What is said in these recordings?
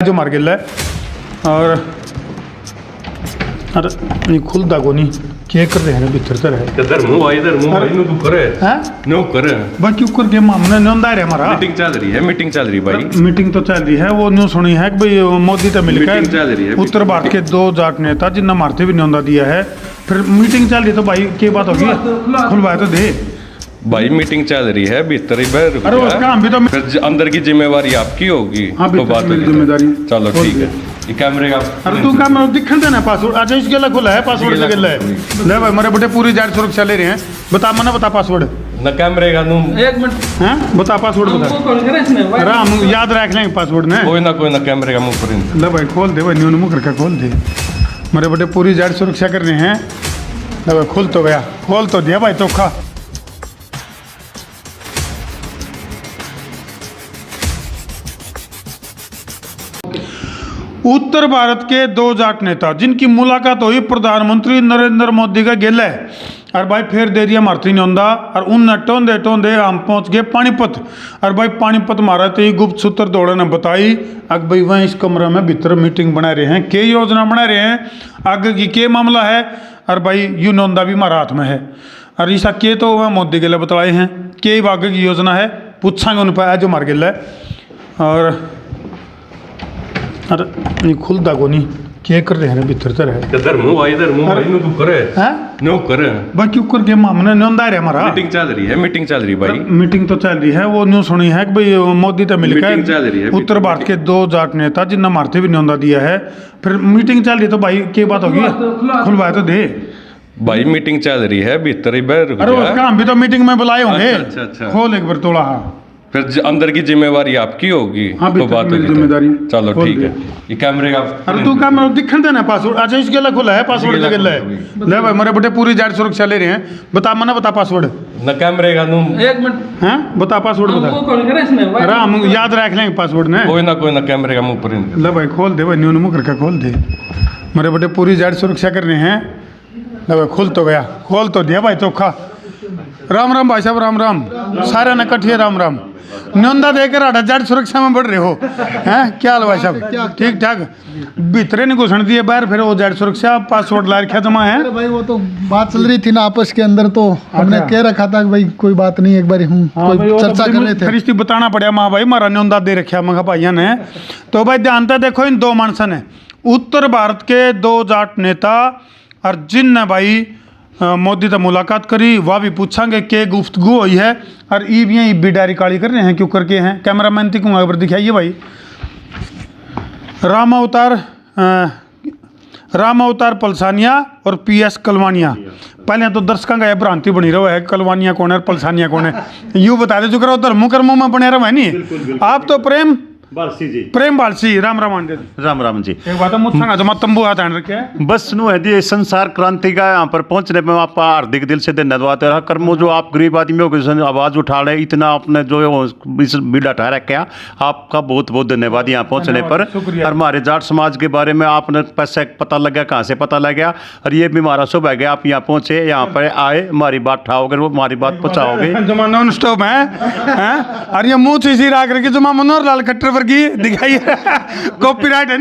जो मार गिल्ला है और अरे नहीं खुलता को नहीं क्या कर रहे हैं भीतर तर है इधर मुंह भाई नु तू करे हैं नो करे बाकी ऊपर के मामले नंदा है हमारा मीटिंग चल रही है भाई मीटिंग तो चल रही है। वो न्यूज़ सुनी है कि भाई मोदी तो मिलकर मीटिंग चल रही है उत्तर भारत के 2 जाट नेता जिन्हें मारते भी न्योंदा दिया है। फिर मीटिंग चल रही है तो भाई क्या बात होगी खुलवाए तो दे भाई मीटिंग चल रही है भीतर ही बैठ अरे उसका हम भी तो फिर अंदर की जिम्मेवारी आपकी होगी हाँ, तो बात मेरी जिम्मेदारी चलो ठीक है ये कैमरे का अरे तू काम दिखन देना पासवर्ड अच्छा इसके लिए खुला है पासवर्ड के लिए ले भाई मेरे बेटे पूरी जाट सुरक्षा ले रहे हैं बता मना बता पासवर्ड न कैमरे का नु एक मिनट हैं बता पासवर्ड बता अरे हम याद रख लेंगे पासवर्ड ने कोई ना कैमरे का मुंह पर ले भाई खोल दे भाई न्यू मुंह करके खोल दे मेरे बेटे पूरी जाट सुरक्षा कर रहे हैं। ले भाई खुल तो गया खोल तो दिया भाई चोखा उत्तर भारत के 2 जाट नेता जिनकी मुलाकात हुई प्रधानमंत्री नरेंद्र मोदी का गेल है और भाई फिर दे दिया मारती नौंदा और उन टोंदे टोंदे हम पहुंच गए पानीपत और भाई पानीपत मारा तो गुप्त सूत्र दौड़े ने बताई अग भाई वह इस कमरे में भीतर मीटिंग बना रहे हैं के योजना बना रहे हैं आगे की के मामला है और भाई यू नौंदा भी हमारा हाथ में है और ऐसा के तो वह मोदी के लिए बतलाए हैं के आगे की योजना है पूछांगे उन पर जो मार गिल है और अरे नहीं खुलता को नहीं क्या कर रहे हैं भीतर तर है इधर मुंह भाई नु तू करे हैं नो करे बाकी ऊपर के मामले नंदा है हमारा मीटिंग चल रही है भाई मीटिंग तो चल रही है। वो न्यूज़ सुनी है कि भाई मोदी तो मीटिंग चल रही है मिलकर उत्तर भारत के 2 जाट नेता जिन्हें मारते भी न्योंदा दिया है। फिर मीटिंग चल रही है तो भाई क्या बात होगी खुलवाए तो दे भाई मीटिंग चल रही है भीतर ही बैठ अरे उसका हम भी तो मीटिंग में बुलाए होंगे अच्छा खोल एक बार थोड़ा हाँ फिर अंदर की जिम्मेवारी आपकी होगी हाँ, तो बात मेरी होगी जिम्मेदारी चलो खोल ठीक दे। है ये कैमरे का अरे तू काम दिखन देना पासवर्ड अच्छा इसके लिए खुला है पासवर्ड के लिए ले भाई मेरे बेटे पूरी जाट सुरक्षा ले रहे हैं बता मना बता पासवर्ड न कैमरे का नु एक मिनट हैं बता पासवर्ड बता अरे हम याद रख लेंगे पासवर्ड ने कोई ना कैमरे का मुंह पर ले भाई खोल दे भाई न्यू मुंह करके खोल दे मेरे बेटे पूरी जाट सुरक्षा कर रहे हैं। ले भाई खुल तो गया खोल तो दिया भाई चोखा राम राम भाई साहब राम राम सारे न कठिए राम राम न्योंदा देकर 8 जाट सुरक्षा में बढ़ रहे हो हैं क्या हाल भाई साहब ठीक ठाक भीतरे नहीं घुसन दिए बाहर फिर वो जाट सुरक्षा पासवर्ड ला रखा जमा है। अरे भाई वो तो बात चल रही थी ना आपस के अंदर तो हमने कह रखा था कि भाई कोई बात नहीं एक बार हम कोई चर्चा कर रहे थे फिर इसकी बताना पड़ा माँ भाई मारा न्योंदा दे रखा मगा भाइया ने तो भाई ध्यान से देखो इन 2 मानसा ने उत्तर भारत के 2 जाट नेता और जिन ने भाई मोदी से मुलाकात करी वह भी पूछांगे के गुफ्तगू हुई है और ई भी डायरी काली कर रहे हैं क्यों करके हैं कैमरा मैन थी पर दिखाइए भाई राम अवतार पलसानिया और PS कलवानिया। पहले तो दर्शकों का यह भ्रांति बनी रहा है कलवानिया कौन है और पलसानिया कौन है यूँ बता दे चुका धर्मों कर्मों में बने रहा है नहीं आप तो प्रेम बालसी राम राम जी एक बात है मुझसे जमा तंबू हाथ आन रखे हैं बस नु है जी संसार क्रांति का यहाँ पर पहुंचने में आपका हार्दिक दिल से धन्यवाद है कर्मो जो आप गरीब आदमियों की आवाज उठा रहे इतना आपने जो इस बीड़ा उठा रखा आपका बहुत बहुत धन्यवाद यहाँ पहुंचने पर और हमारे जाट समाज के बारे में आपने पैसे पता लगा कहाँ से पता लग गया और ये भी हमारा सौभाग्य आप यहाँ पहुंचे यहाँ पर आए हमारी बात उठाओगे वो हमारी बात पहुँचाओगे जमा नॉन स्टॉप है और ये मुँह चीसी रख रखी जमा मनोहर लाल खट्टर की दिखाइए कॉपीराइट है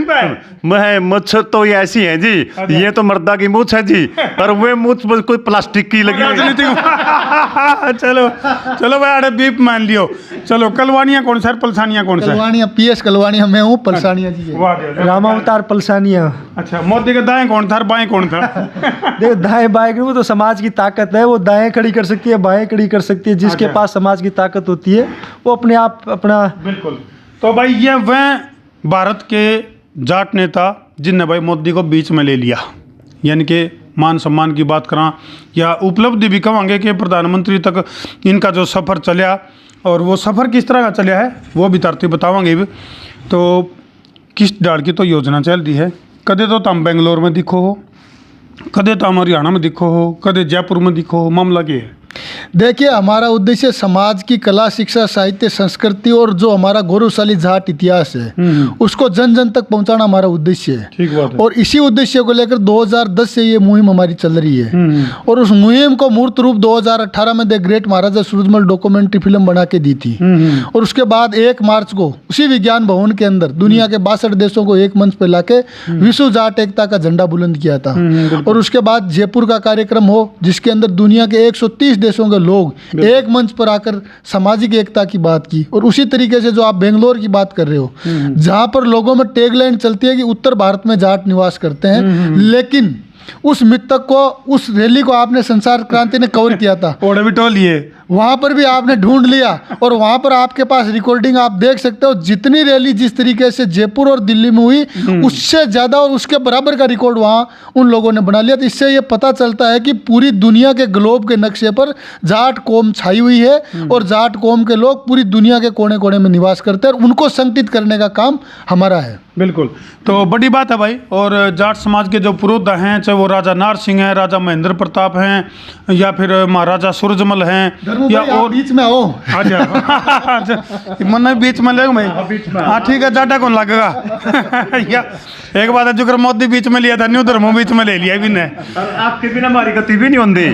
मैं मुछ तो ये ऐसी है जी ये तो मर्दा की मुछ है जी पर वे मुछ कोई प्लास्टिक की लगी चलो भाई अरे बीप मान लियो चलो कलवानिया कौन सा पलसानिया कौन सा कलवानिया PS कलवानिया मैं हूँ पलसानिया जी राम अवतार पलसानिया। अच्छा मोदी के दाएं कौन था बाएं कौन था देखो दाएं बाएं वो तो समाज की ताकत है वो दाएं खड़ी कर सकती है बाएं खड़ी कर सकती है जिसके पास समाज की ताकत होती है वो अपने आप अपना बिल्कुल। तो भाई ये वह भारत के जाट नेता जिनने भाई मोदी को बीच में ले लिया यानी कि मान सम्मान की बात करा या उपलब्धि भी कहेंगे कि प्रधानमंत्री तक इनका जो सफ़र चलिया और वो सफ़र किस तरह का चलिया है वो भी तरतीब बतावांगे भी। तो किस डाल की तो योजना चल रही है कदे तो तुम बेंगलोर में दिखो हो कदे तो हम हरियाणा में दिखो हो कदे जयपुर में दिखो हो मामला क्या है देखिए, हमारा उद्देश्य समाज की कला, शिक्षा, साहित्य, संस्कृति और जो हमारा गौरवशाली जाट इतिहास है उसको जन जन तक पहुंचाना हमारा उद्देश्य है। ठीक बात है। और इसी उद्देश्य को लेकर 2010 से ये मुहिम हमारी चल रही है और उस मुहिम को मूर्त रूप 2018 में the great Maharaja Surajmal documentary film बना के दी थी। और उसके बाद 1 मार्च को उसी विज्ञान भवन के अंदर दुनिया के 62 देशों को एक मंच पर लाके विश्व जाट एकता का झंडा बुलंद किया था। और उसके बाद जयपुर का कार्यक्रम हो जिसके अंदर दुनिया के 130 देशों के लोग एक मंच पर आकर सामाजिक एकता की बात की। और उसी तरीके से जो आप बेंगलोर की बात कर रहे हो, जहां पर लोगों में टैगलाइन चलती है कि उत्तर भारत में जाट निवास करते हैं, लेकिन उस मृतक को, उस रैली को आपने संसार क्रांति ने कवर किया था, ओढ़े भी टोल लिए, वहां पर भी आपने ढूंढ लिया और वहां पर आपके पास रिकॉर्डिंग आप देख सकते हो। जितनी रैली जिस तरीके से जयपुर और दिल्ली में हुई उससे ज्यादा और उसके बराबर का रिकॉर्ड वहां उन लोगों ने बना लिया। तो इससे ये पता चलता है कि पूरी दुनिया के ग्लोब के नक्शे पर जाट कौम छाई हुई है और जाट कौम के लोग पूरी दुनिया के कोने कोने में निवास करते हैं और उनको संगठित करने का काम हमारा है। बिल्कुल, तो बड़ी बात है भाई। और जाट समाज के जो पुरोधा हैं, चाहे वो राजा नार सिंह हैं, राजा महेंद्र प्रताप हैं या फिर महाराजा सूरजमल हैं या और बीच में आओ। अच्छा, मन बीच में ले भाई। हाँ ठीक है, जाटा कौन लगेगा या एक बात है, जो कर मोदी बीच में लिया था न्यू धर्मो बीच में ले लिया भी ने। आपके बिना हमारी गति भी नहीं होती।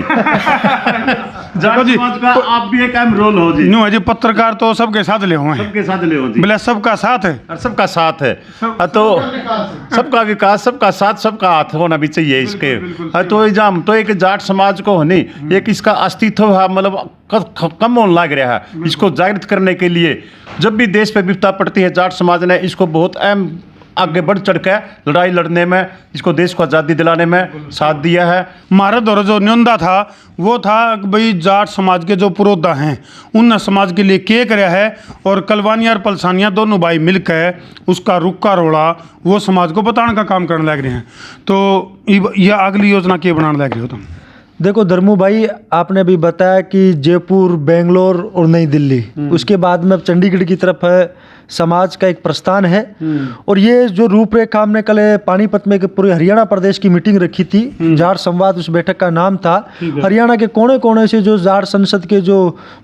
जाट समाज का आप भी एक अहम रोल हो जी। न्यू है जी, पत्रकार तो सबके साथ ले हुए हैं, सबके साथ ले हो जी। बोले सबका साथ है और सबका साथ है, तो सबका विकास, सबका साथ, सबका हाथ होना भी चाहिए इसके। तो जाम तो एक जाट समाज को होने एक इसका अस्तित्व मतलब कम होने लग रहा है। इसको जागृत करने के लिए जब भी देश पे विपदा पड़ती है, जाट समाज ने इसको बहुत अहम आगे बढ़ चढ़ के लड़ाई लड़ने में, इसको देश को आज़ादी दिलाने में साथ दिया है। हमारे दौर जो न्योंदा था वो था कि भाई जाट समाज के जो पुरोधा हैं उन समाज के लिए क्या कराया है, और कलवानिया और पलसानिया दोनों भाई मिलकर उसका रुक्का रोड़ा वो समाज को बताने का काम करने लग रहे हैं। तो यह अगली योजना क्या बनाने लग रहे हो तुम? देखो धर्मू भाई, आपने अभी बताया कि जयपुर, बेंगलोर और नई दिल्ली, उसके बाद में अब चंडीगढ़ की तरफ है समाज का एक प्रस्थान है। और ये जो रूपरेखा हमने कल पानीपत में पूरे हरियाणा प्रदेश की मीटिंग रखी थी, जाट संवाद उस बैठक का नाम था। हरियाणा के कोने कोने से जो जाट संसद के जो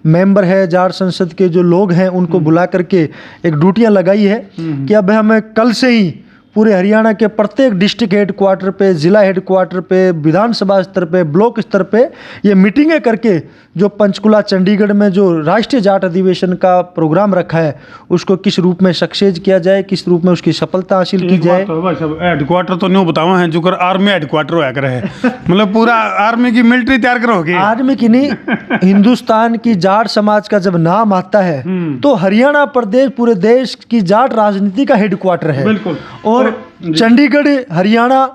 मेंबर है, जाट संसद के जो लोग हैं, उनको बुला करके एक ड्यूटियां लगाई है कि अब हमें कल से ही पूरे हरियाणा के प्रत्येक डिस्ट्रिक्ट हेडक्वार्टर पे, जिला हेडक्वार्टर पे, विधानसभा स्तर पे, ब्लॉक स्तर पे ये मीटिंगें करके जो पंचकुला चंडीगढ़ में जो राष्ट्रीय जाट अधिवेशन का प्रोग्राम रखा है उसको किस रूप में सक्सेस किया जाए, किस रूप में उसकी सफलता हासिल की जाए। हेडक्वार्टर तो नहीं बताओ हैं, जो कर आर्मी हेडक्वार्टर होया करे है मतलब पूरा आर्मी की मिलिट्री तैयार करोगे। आर्मी की नहीं, हिंदुस्तान की जाट समाज का जब नाम आता है तो हरियाणा प्रदेश पूरे देश की जाट राजनीति का हेडक्वार्टर है। बिल्कुल। और चंडीगढ़, हरियाणा,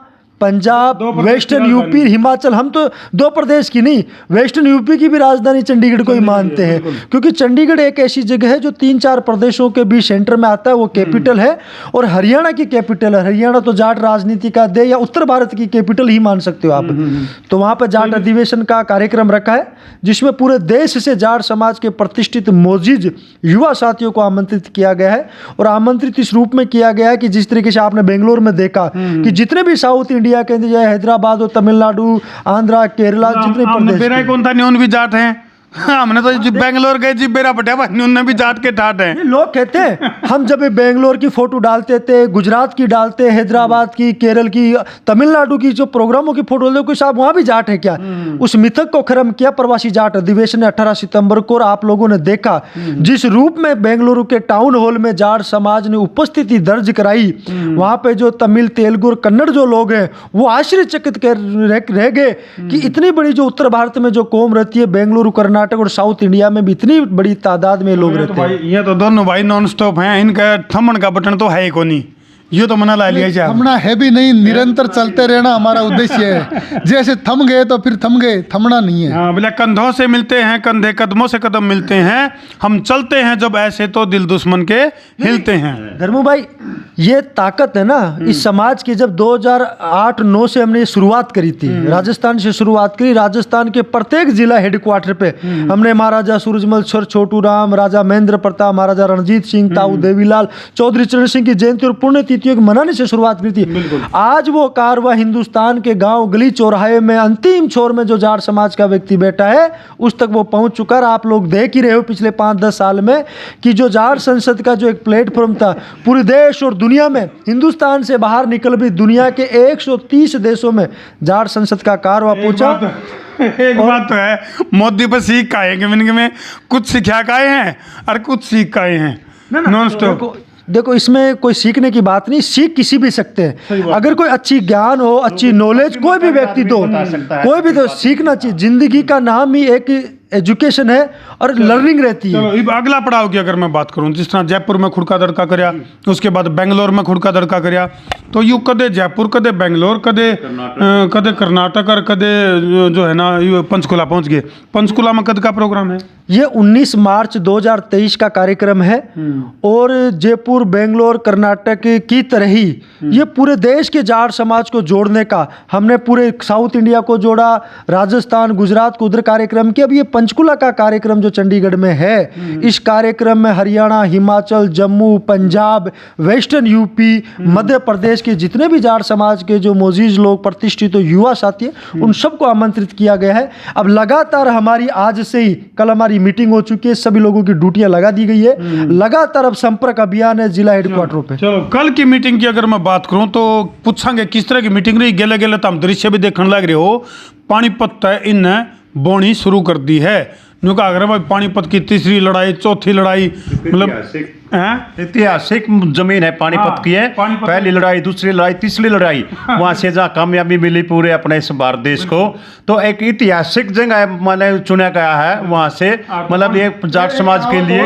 पंजाब, वेस्टर्न यूपी, हिमाचल, हम तो 2 प्रदेश की नहीं, वेस्टर्न यूपी की भी राजधानी चंडीगढ़ को ही मानते हैं, क्योंकि चंडीगढ़ एक ऐसी जगह है जो 3-4 प्रदेशों के बीच सेंटर में आता है, वो कैपिटल है और हरियाणा की कैपिटल है। हरियाणा तो जाट राजनीति का दे या उत्तर भारत की कैपिटल ही मान सकते हो आप। तो वहाँ पर जाट अधिवेशन का कार्यक्रम रखा है जिसमें पूरे देश से जाट समाज के प्रतिष्ठित मोजिज युवा साथियों को आमंत्रित किया गया है। और आमंत्रित इस रूप में किया गया है कि जिस तरीके से आपने बेंगलोर में देखा कि जितने भी साउथ इंडिया के अंदर, हैदराबाद और तमिलनाडु, आंध्रा, केरला, जितने प्रदेश कौन था न्यून भी जाट हैं। हमने तो जी बेंगलोर गए जी, बेरा पटा उनने भी जाट के ठाट हैं। लोग कहते हैं, हम जब बेंगलोर की फोटो डालते थे, गुजरात की डालते, हैदराबाद की, केरल की, तमिलनाडु की जो प्रोग्रामों की फोटो डालते, कोई साहब वहां भी जाट है क्या? उस मिथक को खत्म किया प्रवासी जाट अधिवेशन ने 18 सितंबर को। और आप लोगों ने देखा जिस रूप में बेंगलुरु के टाउन हॉल में जाट समाज ने उपस्थिति दर्ज कराई, वहां पे जो तमिल, तेलुगु और कन्नड़ जो लोग हैं वो आश्चर्यचकित रह गए कि इतनी बड़ी जो उत्तर भारत में जो कौम रहती है, बेंगलुरु, कर्नाटक और साउथ इंडिया में भी इतनी बड़ी तादाद में लोग रहते हैं। ये तो दोनों भाई नॉन स्टॉप हैं, इनका थमन का बटन तो है ही कोनी, ये तो मना ला लिया। थमना है भी नहीं, निरंतर चलते रहना हमारा उद्देश्य है। जैसे थम गए तो फिर थम गए, थमना नहीं है। हाँ, बोले कंधों से मिलते हैं कंधे, कदमों से कदम मिलते हैं, हम चलते हैं जब ऐसे तो दिल दुश्मन के हिलते हैं। धर्मू भाई, ये ताकत है ना इस समाज की। जब 2008-9 से हमने शुरुआत करी थी, राजस्थान से शुरुआत करी, राजस्थान के प्रत्येक जिला हेडक्वार्टर पे हमने महाराजा सूरजमल, सर छोटू राम, राजा महेंद्र प्रताप, महाराजा रणजीत सिंह, ताऊ देवीलाल, चौधरी चरण सिंह की जयंती और पुण्यतिथि मूर्तियों को मनाने से शुरुआत की थी। आज वो कारवा हिंदुस्तान के गांव गली चौराहे में अंतिम छोर में जो जाट समाज का व्यक्ति बैठा है उस तक वो पहुंच चुका है। आप लोग देख ही रहे हो पिछले 5-10 साल में कि जो जाट संसद का जो एक प्लेटफॉर्म था पूरे देश और दुनिया में, हिंदुस्तान से बाहर निकल भी दुनिया के 130 देशों में जाट संसद का कारवा पहुंचा। एक बात तो है, मोदी पर सीख का है कि में कुछ सिखा का आए हैं और कुछ सीख का आए हैं नॉन स्टॉप। देखो इसमें कोई सीखने की बात नहीं, सीख किसी भी सकते हैं। अगर कोई अच्छी ज्ञान हो, अच्छी नॉलेज, कोई भी व्यक्ति तो कोई भी तो सीखना चाहिए। जिंदगी का नाम ही एक एजुकेशन है और लर्निंग रहती है। चलो अगला पड़ाव की अगर मैं बात करूं, जिस तरह जयपुर में खुड़का दड़का करया, उसके बाद बेंगलोर में खुड़का दड़का करया, तो यू कदे जयपुर, कदे बेंगलोर, कदे कर्नाटक और कदे जो है ना ये पंचकुला पहुंच गए। पंचकुला में कद का प्रोग्राम है? ये 19 मार्च 2023 का कार्यक्रम है और जयपुर, बेंगलोर, कर्नाटक की तरह ही ये पूरे देश के जाट समाज को जोड़ने का हमने पूरे साउथ इंडिया को जोड़ा, राजस्थान, गुजरात को उधर कार्यक्रम किया। अब ये पंचकुला का कार्यक्रम जो चंडीगढ़ में है, इस कार्यक्रम में हरियाणा, हिमाचल, जम्मू, पंजाब, वेस्टर्न यूपी, मध्य प्रदेश के जितने भी जाट समाज के जो मोजीज लोग, प्रतिष्ठित युवा साथी हैं, उन सबको आमंत्रित किया गया है। अब लगातार हमारी आज से ही कल हमारी मीटिंग हो चुकी है, सभी लोगों की ड्यूटियां लगा दी गई है। लगातार अब संपर्क अभियान है जिला हेडक्वार्टरों पे। चलो कल की मीटिंग की अगर मैं बात करूं तो पूछांगे किस तरह की मीटिंग रही। गेले गेले तो हम दृश्य भी देखने लग रहे हो, पानीपत तय इन बोनी शुरू कर दी है। न्यू कहा अगर भाई पानीपत की तीसरी लड़ाई, चौथी लड़ाई, मतलब ऐतिहासिक जमीन है पानीपत की है। पहली लड़ाई, दूसरी लड़ाई, तीसरी लड़ाई, वहां से जहाँ कामयाबी मिली पूरे अपने इस भारत देश को, तो एक ऐतिहासिक जगह मैंने चुना गया है वहां से, मतलब ये जाट समाज के लिए।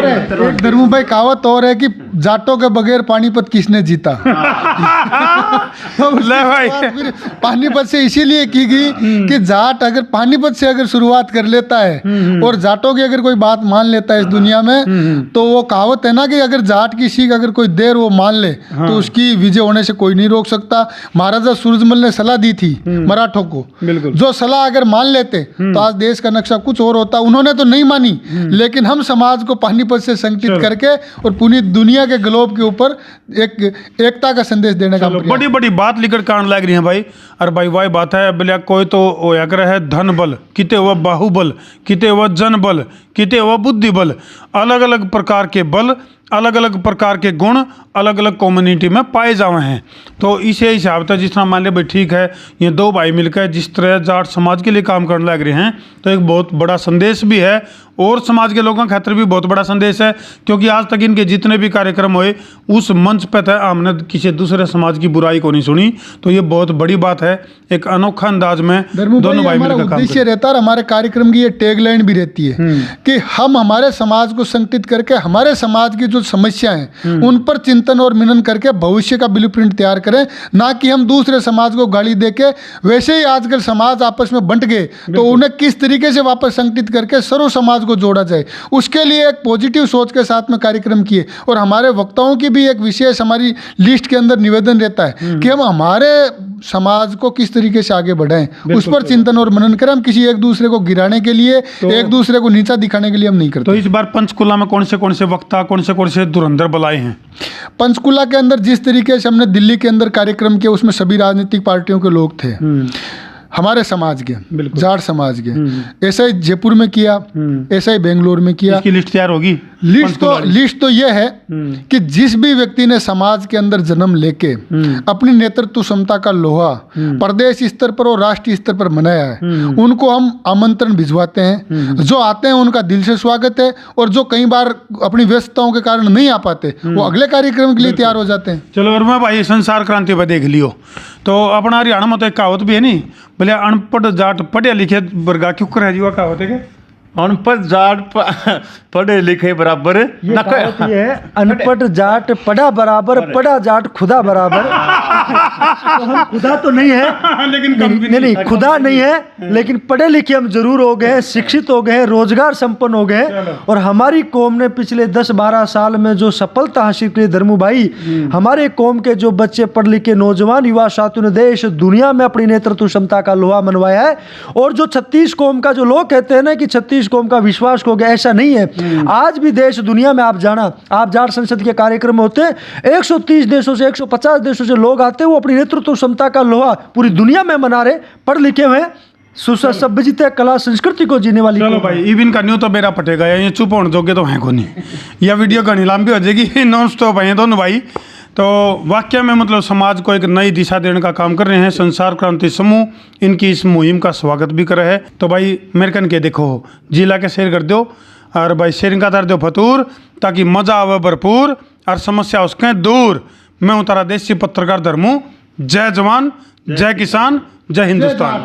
एक धर्मू भाई कहावत और है कि जाटों के बगैर पानीपत किसने जीता। तो ले भाई फिर पानीपत से इसीलिए की गई कि जाट अगर पानीपत से अगर शुरुआत कर लेता है और जाटों की अगर कोई बात मान लेता है इस दुनिया में, तो वो कहावत है ना कि अगर जाट की सीख अगर कोई देर वो मान ले तो उसकी विजय होने से कोई नहीं रोक सकता। महाराजा सूरजमल ने सलाह दी थी मराठों को, जो सलाह अगर मान लेते तो आज देश का नक्शा कुछ और होता। उन्होंने तो नहीं मानी, लेकिन हम समाज को पानीपत से संगठित करके और पूरी दुनिया के ग्लोब के ऊपर एकता का संदेश देने का बड़ी बड़ी बात लिखकर कान लग रही है भाई। अरे भाई वही बात है, बोले कोई तो होया है धन बल, किते हुआ बाहुबल, किते हुआ जन बल, किते हुआ बुद्धि बल। अलग अलग प्रकार के बल, अलग अलग प्रकार के गुण अलग अलग कम्युनिटी में पाए जावे हैं। तो इसे हिसाब से जिस तरह मान लिया भाई ठीक है, ये दो भाई मिलकर जिस तरह जाट समाज के लिए काम करने लग रहे हैं, तो एक बहुत बड़ा संदेश भी है और समाज के लोगों के खातिर भी बहुत बड़ा संदेश है। क्योंकि आज तक इनके जितने भी कार्यक्रम हुए उस मंच पर था हमने किसी दूसरे समाज की बुराई को नहीं सुनी। तो ये बहुत बड़ी बात है, एक अनोखा अंदाज में दोनों भाई मिलकर काम उद्देश्य रहता है। हमारे कार्यक्रम की ये टैगलाइन भी रहती है कि हम हमारे समाज को संगठित करके हमारे समाज की जो समस्या है उन पर चिंतन और मनन करके भविष्य का ब्लूप्रिंट तैयार करें, ना कि हम दूसरे समाज को गाली देके। वैसे ही आजकल समाज आपस में बंट गए, तो उन्हें किस तरीके से वापस संगठित करके सर्व समाज को जोड़ा जाए, उसके लिए एक पॉजिटिव सोच के साथ में कार्यक्रम किए। और हमारे वक्ताओं की भी एक विशेष हमारी लिस्ट के अंदर निवेदन रहता है कि हम हमारे समाज को किस तरीके से आगे बढ़ाएं, उस पर चिंतन और मनन करें। हम किसी एक दूसरे को गिराने के लिए, एक दूसरे को नीचा दिखाने के लिए हम नहीं करते। तो इस बार पंचकुला में कौन से वक्ता, कौन से धुरंधर बुलाए हैं? पंचकुला के अंदर जिस तरीके से हमने दिल्ली के अंदर कार्यक्रम किया उसमें सभी राजनीतिक पार्टियों के लोग थे, हमारे समाज के, जाट समाज के। ऐसा ही जयपुर में किया, ऐसा ही बेंगलोर में किया। इसकी लिस्ट तैयार होगी? लिस्ट तो यह है कि जिस भी व्यक्ति ने समाज के अंदर जन्म लेके अपनी नेतृत्व क्षमता का लोहा प्रदेश स्तर पर और राष्ट्रीय स्तर पर मनाया है, उनको हम आमंत्रण भिजवाते हैं। जो आते हैं उनका दिल से स्वागत है, और जो कई बार अपनी व्यस्तताओं के कारण नहीं आ पाते वो अगले कार्यक्रम के लिए तैयार हो जाते हैं। चलो और मैं भाई संसार क्रांति पर देख लियो तो अपना हरियाणा में तो एक कहावत भी है नहीं, बोले अनपढ़ जाट पढ़े लिखे वर्गा क्यों कर जीवा कहावत है क्या? अनपढ़ जाट पढ़े लिखे बराबर ये है, अनपढ़ जाट पढ़ा बराबर, पढ़ा जाट खुदा बराबर। तो हम खुदा तो नहीं है, लेकिन कम भी नहीं नहीं खुदा नहीं है, लेकिन पढ़े लिखे हम जरूर हो गए हैं, शिक्षित हो गए हैं, रोजगार संपन्न हो गए हैं। और हमारी कौम ने पिछले 10-12 साल में जो सफलता हासिल की धर्मू भाई, हमारे कौम के जो बच्चे पढ़ लिखे नौजवान युवा साथियों ने देश दुनिया में अपनी नेतृत्व क्षमता का लोहा मनवाया है। और जो 36 कौम का जो लोग कहते हैं ना कि 36 कौम का विश्वास हो गया, ऐसा नहीं है। आज भी देश दुनिया में आप जाट संसद के कार्यक्रम होते हैं, 130 देशों से 150 देशों से लोग आते हैं, वो अपनी नेतृत्व क्षमता का लोहा पूरी दुनिया में मना रहे, पढ़ लिखे हुए हैं, सुसज्जित कला संस्कृति को जीने वाली। चलो भाई, इवन का न्यू तो मेरा पटेगा, या ये चुप होने जोगे तो हैं को नहीं, या वीडियो घनी लंबी हो जाएगी, नॉन स्टॉप है दोनों भाई। तो वाकई में मतलब समाज को एक नई दिशा देने का काम कर रहे हैं संसार क्रांति समूह, इनकी इस मुहिम का स्वागत भी कर रहे हैं। तो भाई मेरे कन के देखो जिला के शेयर कर दो, और भाई शेयरिंग का कर दो फतूर, ताकि मजा आवे भरपूर और समस्या उसके दूर। मैं हूँ तारा देसी पत्रकार धर्मू। जय जवान, जय किसान, जय हिंदुस्तान।